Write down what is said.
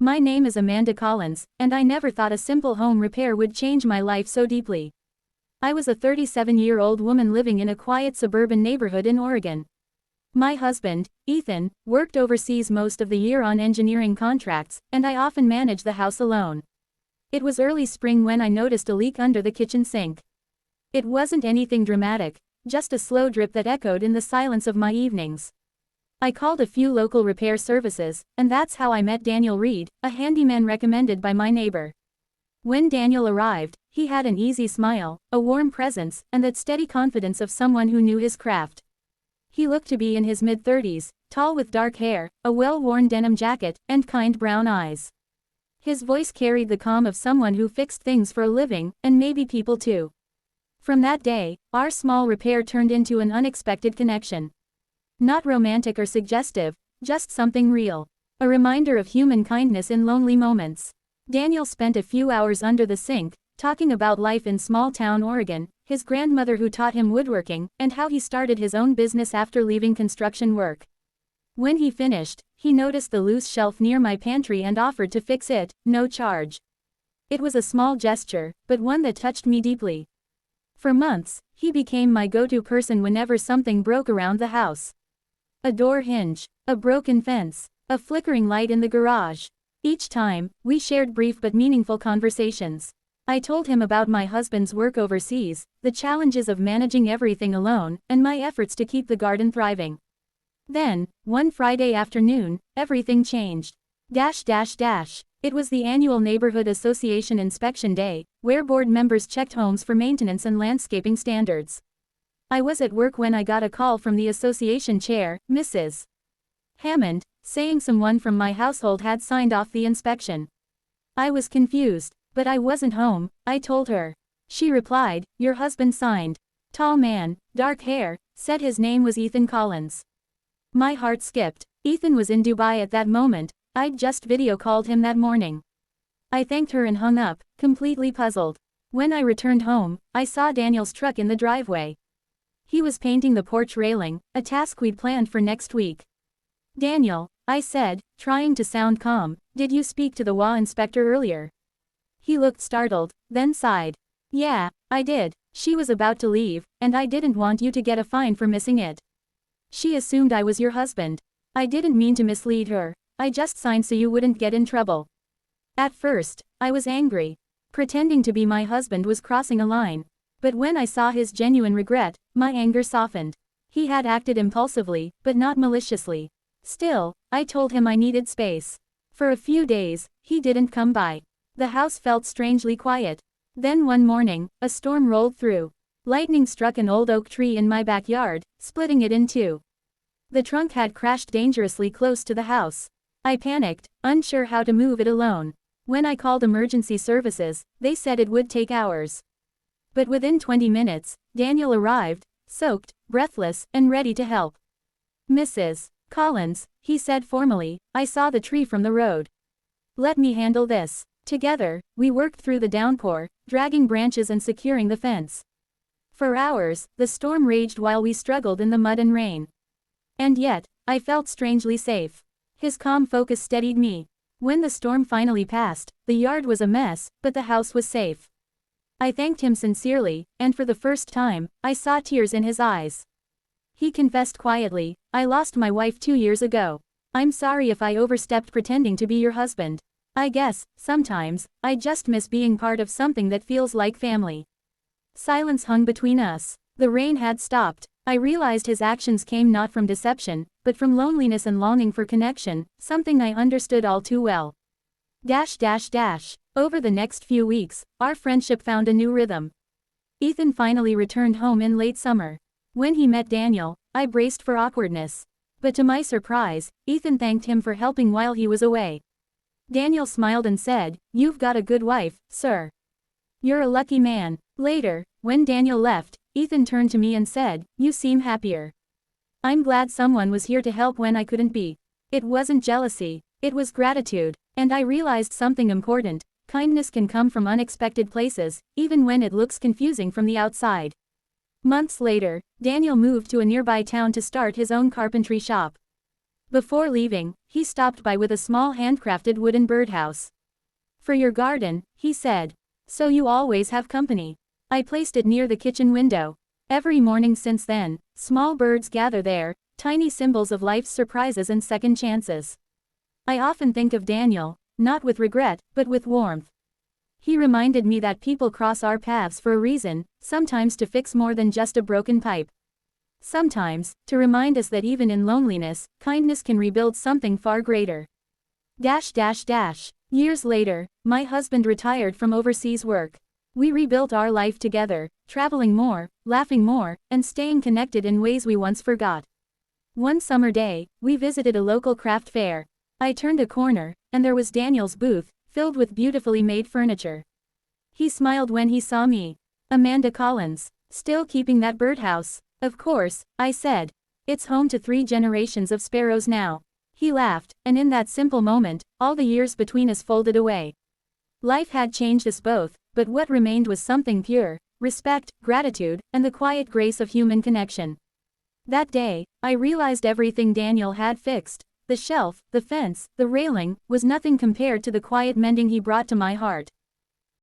My name is Amanda Collins, and I never thought a simple home repair would change my life so deeply. I was a 37-year-old woman living in a quiet suburban neighborhood in Oregon. My husband, Ethan, worked overseas most of the year on engineering contracts, and I often managed the house alone. It was early spring when I noticed a leak under the kitchen sink. It wasn't anything dramatic, just a slow drip that echoed in the silence of my evenings. I called a few local repair services, and that's how I met Daniel Reed, a handyman recommended by my neighbor. When Daniel arrived, he had an easy smile, a warm presence, and that steady confidence of someone who knew his craft. He looked to be in his mid-30s, tall with dark hair, a well-worn denim jacket, and kind brown eyes. His voice carried the calm of someone who fixed things for a living, and maybe people too. From that day, our small repair turned into an unexpected connection. Not romantic or suggestive, just something real. A reminder of human kindness in lonely moments. Daniel spent a few hours under the sink, talking about life in small-town Oregon, his grandmother who taught him woodworking, and how he started his own business after leaving construction work. When he finished, he noticed the loose shelf near my pantry and offered to fix it, no charge. It was a small gesture, but one that touched me deeply. For months, he became my go-to person whenever something broke around the house. A door hinge, a broken fence, a flickering light in the garage. Each time, we shared brief but meaningful conversations. I told him about my husband's work overseas, the challenges of managing everything alone, and my efforts to keep the garden thriving. Then, one Friday afternoon, everything changed. It was the annual Neighborhood Association Inspection Day, where board members checked homes for maintenance and landscaping standards. I was at work when I got a call from the association chair, Mrs. Hammond, saying someone from my household had signed off the inspection. I was confused, but I wasn't home, I told her. She replied, "Your husband signed." Tall man, dark hair, said his name was Ethan Collins. My heart skipped. Ethan was in Dubai at that moment, I'd just video called him that morning. I thanked her and hung up, completely puzzled. When I returned home, I saw Daniel's truck in the driveway. He was painting the porch railing, a task we'd planned for next week. "Daniel," I said, trying to sound calm, "did you speak to the WA inspector earlier?" He looked startled, then sighed. "Yeah, I did. She was about to leave, and I didn't want you to get a fine for missing it. She assumed I was your husband. I didn't mean to mislead her. I just signed so you wouldn't get in trouble." At first, I was angry. Pretending to be my husband was crossing a line. But when I saw his genuine regret, my anger softened. He had acted impulsively, but not maliciously. Still, I told him I needed space. For a few days, he didn't come by. The house felt strangely quiet. Then one morning, a storm rolled through. Lightning struck an old oak tree in my backyard, splitting it in two. The trunk had crashed dangerously close to the house. I panicked, unsure how to move it alone. When I called emergency services, they said it would take hours. But within 20 minutes, Daniel arrived, soaked, breathless, and ready to help. "Mrs. Collins," he said formally, "I saw the tree from the road. Let me handle this." Together, we worked through the downpour, dragging branches and securing the fence. For hours, the storm raged while we struggled in the mud and rain. And yet, I felt strangely safe. His calm focus steadied me. When the storm finally passed, the yard was a mess, but the house was safe. I thanked him sincerely, and for the first time, I saw tears in his eyes. He confessed quietly, "I lost my wife 2 years ago. I'm sorry if I overstepped pretending to be your husband. I guess, sometimes, I just miss being part of something that feels like family." Silence hung between us. The rain had stopped. I realized his actions came not from deception, but from loneliness and longing for connection, something I understood all too well. Over the next few weeks, our friendship found a new rhythm. Ethan finally returned home in late summer. When he met Daniel, I braced for awkwardness. But to my surprise, Ethan thanked him for helping while he was away. Daniel smiled and said, "You've got a good wife, sir. You're a lucky man." Later, when Daniel left, Ethan turned to me and said, "You seem happier." I'm glad someone was here to help when I couldn't be. It wasn't jealousy, it was gratitude. And I realized something important: kindness can come from unexpected places, even when it looks confusing from the outside. Months later, Daniel moved to a nearby town to start his own carpentry shop. Before leaving, he stopped by with a small handcrafted wooden birdhouse. "For your garden," he said. "So you always have company." I placed it near the kitchen window. Every morning since then, small birds gather there, tiny symbols of life's surprises and second chances. I often think of Daniel, not with regret, but with warmth. He reminded me that people cross our paths for a reason, sometimes to fix more than just a broken pipe. Sometimes, to remind us that even in loneliness, kindness can rebuild something far greater. Years later, my husband retired from overseas work. We rebuilt our life together, traveling more, laughing more, and staying connected in ways we once forgot. One summer day, we visited a local craft fair. I turned a corner, and there was Daniel's booth, filled with beautifully made furniture. He smiled when he saw me. "Amanda Collins, still keeping that birdhouse?" "Of course," I said. "It's home to 3 generations of sparrows now." He laughed, and in that simple moment, all the years between us folded away. Life had changed us both, but what remained was something pure: respect, gratitude, and the quiet grace of human connection. That day, I realized everything Daniel had fixed, the shelf, the fence, the railing, was nothing compared to the quiet mending he brought to my heart.